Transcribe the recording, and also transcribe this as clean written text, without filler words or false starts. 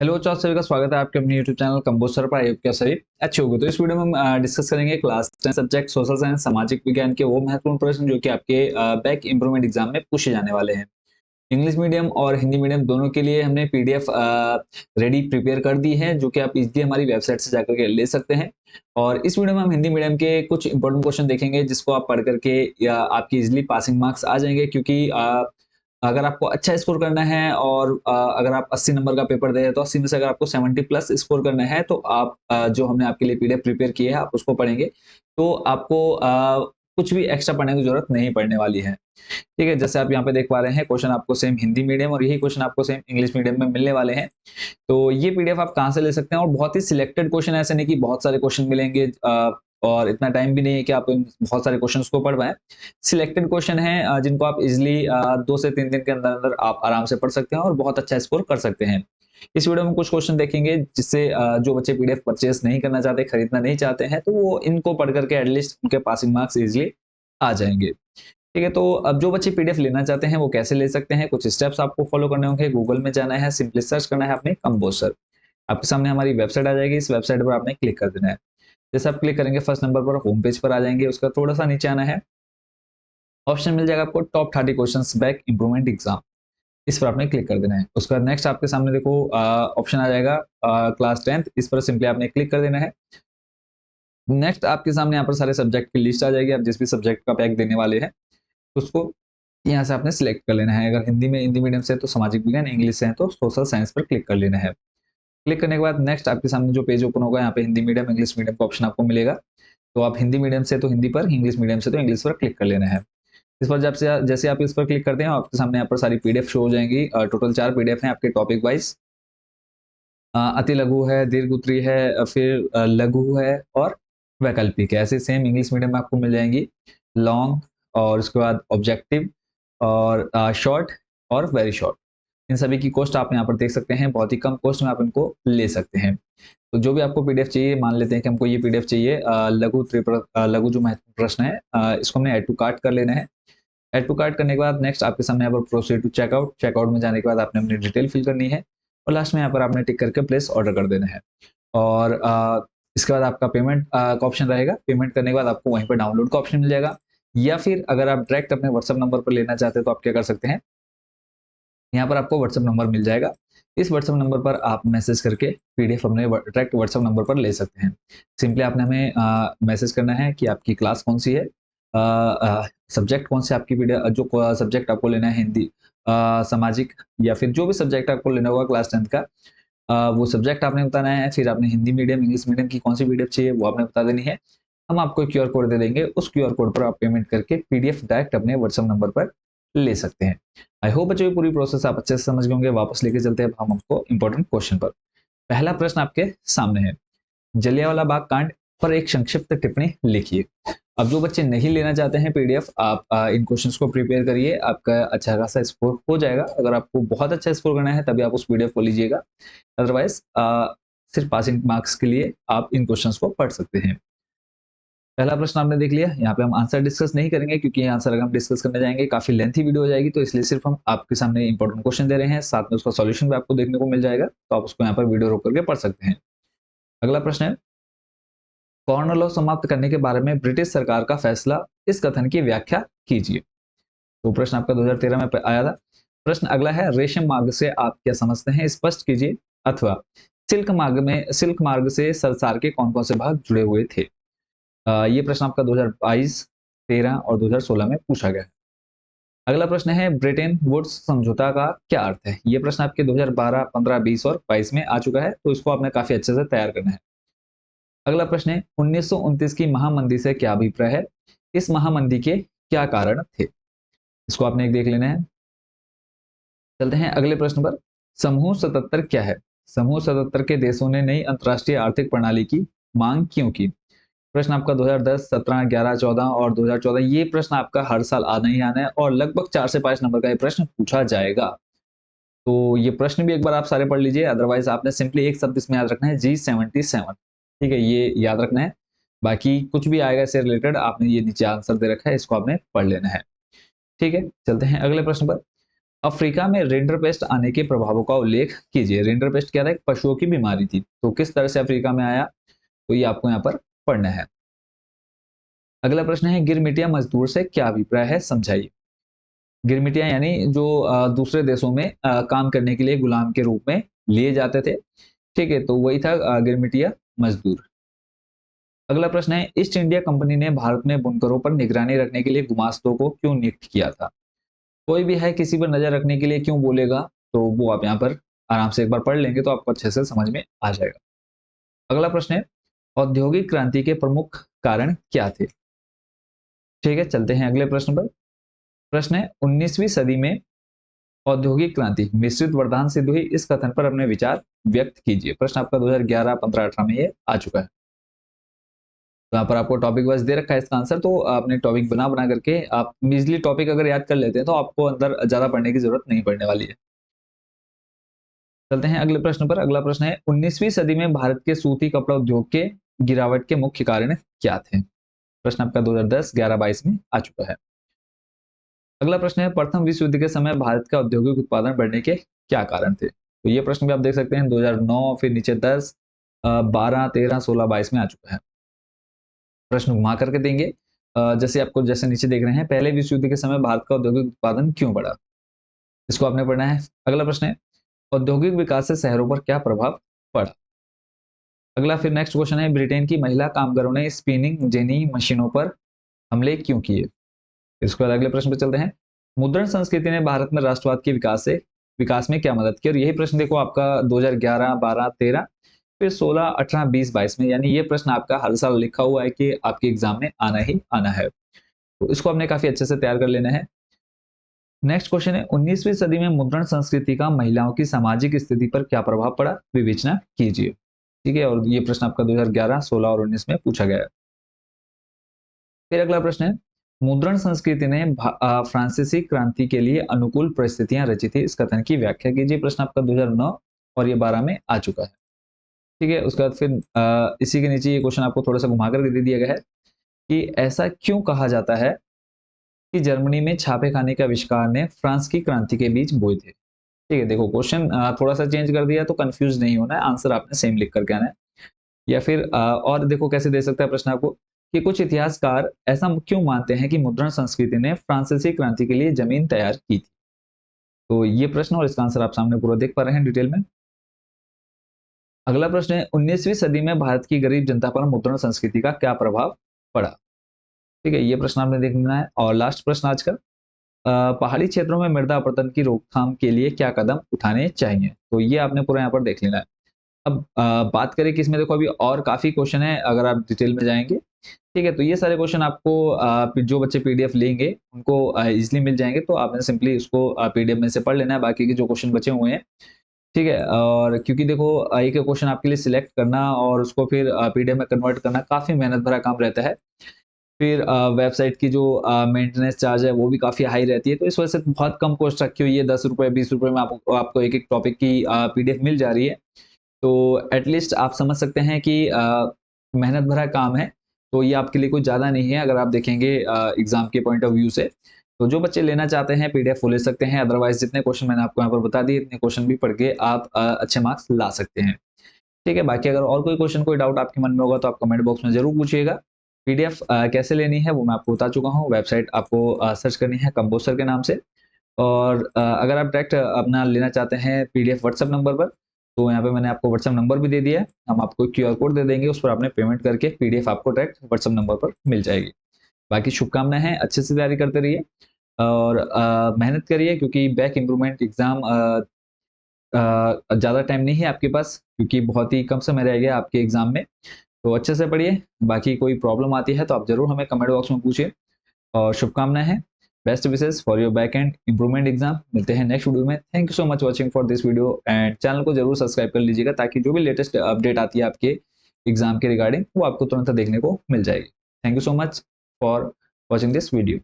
Hello बच्चों, आप सभी का स्वागत है आपके अपने यूट्यूब चैनल कंपोस्टर पर। आई होप कि आप सभी अच्छे होंगे। तो इस वीडियो में हम डिस्कस करेंगे क्लास 10 सब्जेक्ट सोशल साइंस सामाजिक विज्ञान के वो महत्वपूर्ण प्रश्न जो कि आपके बैक इंप्रूवमेंट एग्जाम में पूछे जाने वाले हैं। इंग्लिश मीडियम और हिंदी मीडियम दोनों के लिए हमने पीडीएफ रेडी प्रिपेयर कर दी है, जो कि आप इजीली हमारी वेबसाइट से जाकर के ले सकते हैं। और इस वीडियो में हम हिंदी मीडियम के कुछ इंपॉर्टेंट क्वेश्चन देखेंगे, जिसको आप पढ़ करके या आपकी इजीली पासिंग मार्क्स आ जाएंगे। क्योंकि अगर आपको अच्छा स्कोर करना है और अगर आप 80 नंबर का पेपर दे रहे हैं, तो 80 में से अगर आपको 70 प्लस स्कोर करना है, तो आप जो हमने आपके लिए पीडीएफ प्रिपेयर की है आप उसको पढ़ेंगे। तो आपको कुछ भी एक्स्ट्रा पढ़ने की जरूरत नहीं पड़ने वाली है। ठीक है, जैसे आप यहाँ पे देख पा रहे हैं, क्वेश्चन आपको सेम हिंदी मीडियम और यही क्वेश्चन आपको सेम इंग्लिश मीडियम में मिलने वाले हैं। तो ये पीडीएफ आप कहाँ से ले सकते हैं, और बहुत ही सिलेक्टेड क्वेश्चन, ऐसे नहीं कि बहुत सारे क्वेश्चन मिलेंगे और इतना टाइम भी नहीं है कि आप इन बहुत सारे क्वेश्चंस को पढ़ पाएं। सिलेक्टेड क्वेश्चन हैं जिनको आप इजिली 2 से 3 दिन के अंदर अंदर आप आराम से पढ़ सकते हैं और बहुत अच्छा स्कोर कर सकते हैं। इस वीडियो में कुछ क्वेश्चन देखेंगे जिससे जो बच्चे पीडीएफ परचेस नहीं करना चाहते, खरीदना नहीं चाहते हैं, तो वो इनको पढ़ करके एटलीस्ट उनके पासिंग मार्क्स इजिली आ जाएंगे। ठीक है, तो अब जो बच्चे पीडीएफ लेना चाहते हैं वो कैसे ले सकते हैं, कुछ स्टेप्स आपको फॉलो करने होंगे। गूगल में जाना है, सिंपली सर्च करना है आपने कंपोजर। आपके सामने हमारी वेबसाइट आ जाएगी, इस वेबसाइट पर आपने क्लिक कर देना है। जैसे आप क्लिक करेंगे, फर्स्ट नंबर पर होम पेज पर आ जाएंगे, उसका थोड़ा सा नीचे आना है, ऑप्शन मिल जाएगा आपको top 30 questions back improvement exam. इस पर आपने क्लिक कर देना है। उसके बाद नेक्स्ट आपके सामने देखो ऑप्शन आ जाएगा क्लास 10th, इस पर सिंपली आपने क्लिक कर देना है। नेक्स्ट आपके सामने यहाँ पर सारे सब्जेक्ट की लिस्ट आ जाएगी, आप जिस भी सब्जेक्ट का पैक देने वाले हैं उसको यहाँ से आपने सिलेक्ट कर लेना है। अगर हिंदी में हिंदी मीडियम से है तो सामाजिक विज्ञान, इंग्लिश से है तो सोशल साइंस पर क्लिक कर लेना है। क्लिक करने के बाद नेक्स्ट आपके सामने जो पेज ओपन होगा, यहाँ पे हिंदी मीडियम इंग्लिश मीडियम का ऑप्शन आपको मिलेगा। तो आप हिंदी मीडियम से तो हिंदी पर, इंग्लिश मीडियम से तो इंग्लिश पर क्लिक कर लेना है। इस पर जब से जैसे आप इस पर क्लिक करते हैं, आपके सामने यहाँ पर सारी पीडीएफ शो हो जाएंगी। टोटल 4 पीडीएफ हैं आपके टॉपिक वाइज। अति लघु है, दीर्घ उत्तरी है, फिर लघु है और वैकल्पिक है। ऐसे सेम इंग्लिश मीडियम में आपको मिल जाएंगी लॉन्ग, और उसके बाद ऑब्जेक्टिव और शॉर्ट और वेरी शॉर्ट। इन सभी की कॉस्ट आप यहाँ पर देख सकते हैं, बहुत ही कम कॉस्ट में आप इनको ले सकते हैं। तो जो भी आपको पीडीएफ चाहिए, मान लेते हैं कि हमको ये पीडीएफ चाहिए लघु जो महत्वपूर्ण प्रश्न है, इसको हमने ऐड टू कार्ट कर लेना है। ऐड टू कार्ट करने के बाद नेक्स्ट आपके सामने यहाँ पर प्रोसीड टू चेकआउट। चेकआउट में जाने के बाद आपने अपनी डिटेल फिल करनी है और लास्ट में यहाँ पर आपने टिक करके प्लेस ऑर्डर कर देना है। और इसके बाद आपका पेमेंट का ऑप्शन रहेगा। पेमेंट करने के बाद आपको वहीं पर डाउनलोड का ऑप्शन मिल जाएगा, या फिर अगर आप डायरेक्ट अपने व्हाट्सएप नंबर पर लेना चाहते हैं तो आप क्या कर सकते हैं, यहाँ पर आपको व्हाट्सएप नंबर मिल जाएगा। इस व्हाट्सएप नंबर पर आप मैसेज करके पीडीएफ अपने डायरेक्ट व्हाट्सएप नंबर पर ले सकते हैं। सिंपली आपने हमें मैसेज करना है कि आपकी क्लास कौन सी है, सब्जेक्ट कौन से आपकी पीडीएफ, जो सब्जेक्ट आपको लेना है, हिंदी, सामाजिक, या फिर जो भी सब्जेक्ट आपको लेना होगा क्लास 10th का, वो सब्जेक्ट आपने बताना है। फिर आपने हिंदी मीडियम इंग्लिश मीडियम की कौन सी पीडीएफ चाहिए वो आपने बता देनी है। हम आपको क्यूआर कोड दे देंगे, उस क्यूआर कोड पर आप पेमेंट करके पीडीएफ डायरेक्ट अपने व्हाट्सएप नंबर पर ले सकते हैं। आई होप बच्चों ये पूरी प्रोसेस आप अच्छे से समझ गए होंगे। वापस लेके चलते हैं अब हम आपको इंपॉर्टेंट क्वेश्चन पर। पहला प्रश्न आपके सामने है, जलियांवाला बाग कांड पर एक संक्षिप्त टिप्पणी लिखिए। अब जो बच्चे नहीं लेना चाहते हैं पीडीएफ, आप इन क्वेश्चंस को प्रिपेयर करिए, आपका अच्छा खासा स्कोर हो जाएगा। अगर आपको बहुत अच्छा स्कोर करना है तभी आप उस पीडीएफ को लीजिएगा, अदरवाइज सिर्फ पासिंग मार्क्स के लिए आप इन क्वेश्चंस को पढ़ सकते हैं। पहला प्रश्न आपने देख लिया। यहाँ पे हम आंसर डिस्कस नहीं करेंगे, क्योंकि ये आंसर अगर हम डिस्कस करने जाएंगे काफी लेंथी वीडियो हो जाएगी, तो इसलिए सिर्फ हम आपके सामने इंपॉर्टेंट क्वेश्चन दे रहे हैं, साथ में उसका सॉल्यूशन भी आपको देखने को मिल जाएगा, तो आप उसको यहाँ पर वीडियो रोक करके पढ़ सकते हैं। अगला प्रश्न है, कॉर्नर लॉ समाप्त करने के बारे में ब्रिटिश सरकार का फैसला, इस कथन की व्याख्या कीजिए। तो प्रश्न आपका 2013 में आया था। प्रश्न अगला है, रेशम मार्ग से आप क्या समझते हैं, स्पष्ट कीजिए। अथवा सिल्क मार्ग से संसार के कौन कौन से भाग जुड़े हुए थे। ये प्रश्न आपका 2022, 13 और 2016 में पूछा गया है। अगला प्रश्न है, ब्रिटेन वुड्स समझौता का क्या अर्थ है। ये प्रश्न आपके 2012, 15, 20 और 22 में आ चुका है, तो इसको आपने काफी अच्छे से तैयार करना है। अगला प्रश्न है, 1929 की महामंदी से क्या अभिप्राय है, इस महामंदी के क्या कारण थे। इसको आपने एक देख लेना है। चलते हैं अगले प्रश्न पर। समूह 77 क्या है। समूह 77 के देशों ने नई अंतरराष्ट्रीय आर्थिक प्रणाली की मांग क्यों की। प्रश्न आपका 2010, 17, 11, 14 और 2014। ये प्रश्न आपका हर साल आना ही आना है और लगभग 4 से 5 नंबर का ये प्रश्न पूछा जाएगा। तो ये प्रश्न भी एक बार आप सारे पढ़ लीजिए, अदरवाइज आपने सिंपली एक शब्द इसमें याद रखना है, G77। ठीक है, ये याद रखना है। बाकी कुछ भी आएगा इससे रिलेटेड, आपने ये नीचे आंसर दे रखा है, इसको आपने पढ़ लेना है। ठीक है, चलते हैं अगले प्रश्न पर। अफ्रीका में रिंडरपेस्ट आने के प्रभावों का उल्लेख कीजिए। रिंडरपेस्ट क्या था? एक पशुओं की बीमारी थी, तो किस तरह से अफ्रीका में आया, तो ये आपको यहाँ पर पढ़ना है। अगला प्रश्न है, गिरमिटिया मजदूर से क्या अभिप्राय है, समझाइए। गिरमिटिया यानी जो दूसरे देशों में काम करने के लिए गुलाम के रूप में लिए जाते थे, ठीक है, तो वही था गिरमिटिया मजदूर। अगला प्रश्न है, ईस्ट इंडिया कंपनी ने भारत में बुनकरों पर निगरानी रखने के लिए गुमास्तों को क्यों नियुक्त किया था? कोई भी है किसी पर नजर रखने के लिए क्यों बोलेगा, तो वो आप यहाँ पर आराम से एक बार पढ़ लेंगे तो आपको अच्छे से समझ में आ जाएगा। अगला प्रश्न है, औद्योगिक क्रांति के प्रमुख कारण क्या थे? ठीक है, चलते हैं अगले प्रश्न पर। प्रश्न है, 19वीं सदी में औद्योगिक क्रांति मिश्रित वरदान सिद्ध हुई, इस कथन पर अपने विचार व्यक्त कीजिए। प्रश्न आपका 2011, 15, 18 में ये आ चुका है। तो यहाँ पर आपको टॉपिक वाइज दे रखा है इसका आंसर, तो आपने टॉपिक बना बना करके आप इजिली टॉपिक अगर याद कर लेते हैं तो आपको अंदर ज्यादा पढ़ने की जरूरत नहीं पड़ने वाली है। चलते हैं अगले प्रश्न पर। अगला प्रश्न है, 19वीं सदी में भारत के सूती कपड़ा उद्योग के गिरावट के मुख्य कारण क्या थे? प्रश्न आपका 2010, 11, 22 में आ चुका है। अगला प्रश्न है, प्रथम विश्व युद्ध के समय भारत का औद्योगिक उत्पादन बढ़ने के क्या कारण थे? तो ये प्रश्न भी आप देख सकते हैं 2009, फिर नीचे 10, 12, 13, 16, 22 में आ चुका है। प्रश्न घुमा करके देंगे। जैसे आपको जैसे नीचे देख रहे हैं, पहले विश्व युद्ध के समय भारत का औद्योगिक उत्पादन क्यों बढ़ा, इसको आपने पढ़ना है। अगला प्रश्न है, औद्योगिक विकास से शहरों पर क्या प्रभाव पड़ा? अगला फिर नेक्स्ट क्वेश्चन है, ब्रिटेन की महिला कामगारों ने स्पिनिंग जेनी मशीनों पर हमले क्यों किए? इसके बाद अगले प्रश्न पर चलते हैं, मुद्रण संस्कृति ने भारत में राष्ट्रवाद के विकास में क्या मदद की? और यही प्रश्न देखो आपका 2011, 12, 13, फिर 16, 18, 20, 22 में, यानी ये प्रश्न आपका हर साल लिखा हुआ है कि आपके एग्जाम में आना ही आना है, तो इसको आपने काफी अच्छे से तैयार कर लेना है। नेक्स्ट क्वेश्चन है, 19वीं सदी में मुद्रण संस्कृति का महिलाओं की सामाजिक स्थिति पर क्या प्रभाव पड़ा, विवेचना कीजिए। ठीक है, और ये प्रश्न आपका 2011, 16 और 19 में पूछा गया है। फिर अगला प्रश्न है, मुद्रण संस्कृति ने फ्रांसीसी क्रांति के लिए अनुकूल परिस्थितियां रची थी, इस कथन की व्याख्या कीजिए। प्रश्न आपका 2009 और ये 12 में आ चुका है। ठीक है, उसके बाद फिर इसी के नीचे ये क्वेश्चन आपको थोड़ा सा घुमा करके दे दिया गया है कि ऐसा क्यों कहा जाता है कि जर्मनी में छापे खाने के आविष्कार ने फ्रांस की क्रांति के बीज बोए थे? ठीक है, देखो क्वेश्चन थोड़ा सा चेंज कर दिया तो कंफ्यूज नहीं होना है, आंसर आपने सेम लिख करके आना है। या फिर और देखो कैसे दे सकता है प्रश्न आपको कि कुछ इतिहासकार ऐसा क्यों मानते हैं कि मुद्रण संस्कृति ने फ्रांसीसी क्रांति के लिए जमीन तैयार की थी? तो ये प्रश्न और इसका आंसर आप सामने पूरा देख पा रहे हैं डिटेल में। अगला प्रश्न है, 19वीं सदी में भारत की गरीब जनता पर मुद्रण संस्कृति का क्या प्रभाव पड़ा? ठीक है, ये प्रश्न आपने देखना है। और लास्ट प्रश्न आज का, पहाड़ी क्षेत्रों में मृदा अपरदन की रोकथाम के लिए क्या कदम उठाने चाहिए? तो ये आपने पूरा यहाँ पर देख लेना है। अब बात करें कि इसमें देखो अभी और काफी क्वेश्चन है, अगर आप डिटेल में जाएंगे, ठीक है, तो ये सारे क्वेश्चन आपको जो बच्चे पीडीएफ लेंगे उनको इजिली मिल जाएंगे, तो आपने सिंपली उसको पीडीएफ में से पढ़ लेना है, बाकी के जो क्वेश्चन बचे हुए हैं। ठीक है, और क्योंकि देखो एक क्वेश्चन आपके लिए सिलेक्ट करना और उसको फिर पीडीएफ में कन्वर्ट करना काफी मेहनत भरा काम रहता है। फिर वेबसाइट की जो मेंटेनेंस चार्ज है वो भी काफ़ी हाई रहती है, तो इस वजह से बहुत कम कॉस्ट रखी हुई है, 10 रुपए 20 रुपए में आपको एक एक टॉपिक की पीडीएफ मिल जा रही है। तो एटलीस्ट आप समझ सकते हैं कि मेहनत भरा काम है, तो ये आपके लिए कुछ ज़्यादा नहीं है अगर आप देखेंगे एग्जाम के पॉइंट ऑफ व्यू से। तो जो बच्चे लेना चाहते हैं पीडीएफ वो ले सकते हैं, अदरवाइज जितने क्वेश्चन मैंने आपको यहाँ पर बता दिए इतने क्वेश्चन भी पढ़ के आप अच्छे मार्क्स ला सकते हैं। ठीक है, बाकी अगर और कोई क्वेश्चन कोई डाउट आपके मन में होगा तो आप कमेंट बॉक्स में जरूर पूछिएगा। पीडीएफ कैसे लेनी है वो मैं आपको बता चुका हूँ, वेबसाइट आपको सर्च करनी है कंपोस्टर के नाम से। और अगर आप डायरेक्ट अपना लेना चाहते हैं पीडीएफ व्हाट्सएप नंबर पर, तो यहाँ पे मैंने आपको व्हाट्सएप नंबर भी दे दिया है, हम आपको क्यूआर कोड दे देंगे, उस पर आपने पेमेंट करके पीडीएफ आपको डायरेक्ट व्हाट्सएप नंबर पर मिल जाएगी। बाकी शुभकामनाएं हैं, अच्छे से तैयारी करते रहिए और मेहनत करिए, क्योंकि बैक इम्प्रूवमेंट एग्जाम ज़्यादा टाइम नहीं है आपके पास, क्योंकि बहुत ही कम समय रह गया आपके एग्जाम में, तो अच्छे से पढ़िए। बाकी कोई प्रॉब्लम आती है तो आप जरूर हमें कमेंट बॉक्स में पूछिए, और शुभकामनाएं हैं, best wishes for your back and improvement exam. मिलते हैं नेक्स्ट वीडियो में। Thank you so much watching for this video, and channel को जरूर सब्सक्राइब कर लीजिएगा ताकि जो भी लेटेस्ट अपडेट आती है आपके एग्जाम के रिगार्डिंग वो आपको तुरंत देखने को मिल जाएगी। Thank you so much for watching this video.